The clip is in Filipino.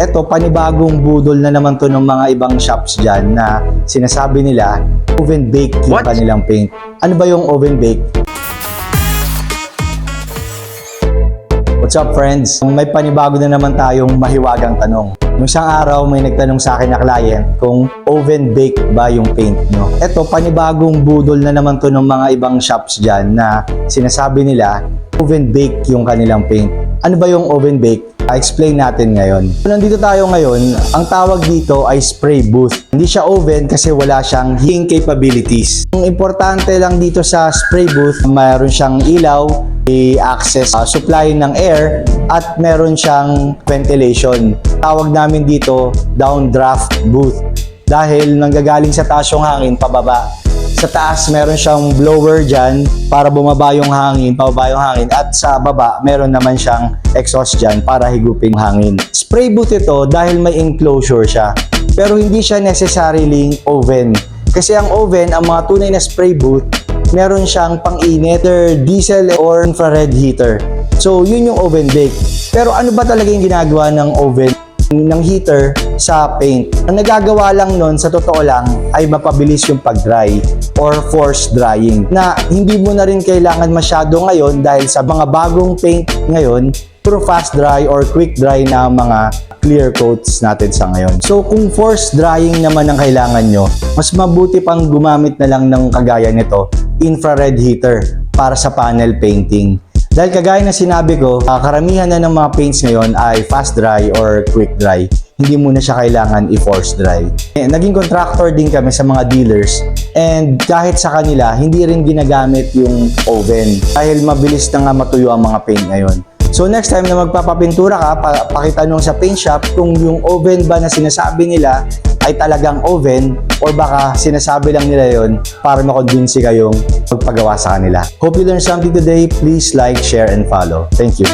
Eto, panibagong budol na naman to ng mga ibang shops dyan na sinasabi nila oven bake yung kanilang paint. Ano ba yung oven bake? What's up friends? May panibago na naman tayong mahiwagang tanong. Nung isang araw may nagtanong sa akin na client kung oven bake ba yung paint nyo. Eto, panibagong budol na naman to ng mga ibang shops dyan na sinasabi nila oven bake yung kanilang paint. Ano ba yung oven bake? I-explain natin ngayon. Nandito tayo ngayon, ang tawag dito ay spray booth. Hindi siya oven kasi wala siyang heating capabilities. Ang importante lang dito sa spray booth, mayroon siyang ilaw, i-access supply ng air, at meron siyang ventilation. Tawag namin dito downdraft booth dahil nanggagaling sa taas yung hangin pababa. Sa taas meron siyang blower dyan para bumaba yung hangin, pababa yung hangin, at sa baba meron naman siyang exhaust dyan para higupin yung hangin. Spray booth ito dahil may enclosure siya, pero hindi siya necessarily oven. Kasi ang oven, ang mga tunay na spray booth, meron siyang pang-init, either diesel or infrared heater. So yun yung oven bake. Pero ano ba talaga yung ginagawa ng oven, ng heater sa paint? Ang nagagawa lang nun, sa totoo lang, ay mapabilis yung pag-dry or forced drying na hindi mo na rin kailangan masyado ngayon dahil sa mga bagong paint ngayon, puro fast dry or quick dry na mga clear coats natin sa ngayon. So kung forced drying naman ang kailangan nyo, mas mabuti pang gumamit na lang ng kagaya nito, infrared heater para sa panel painting. Dahil kagaya na sinabi ko, karamihan na ng mga paints ngayon ay fast dry or quick dry. Hindi mo na siya kailangan i-force dry. Naging contractor din kami sa mga dealers, and kahit sa kanila, hindi rin ginagamit yung oven dahil mabilis na nga matuyo ang mga paint ngayon. So next time na magpapapintura ka, pakitanong sa paint shop kung yung oven ba na sinasabi nila ay talagang oven or baka sinasabi lang nila yon para makonvince kayong magpagawa sa kanila. Hope you learned something today. Please like, share, and follow. Thank you.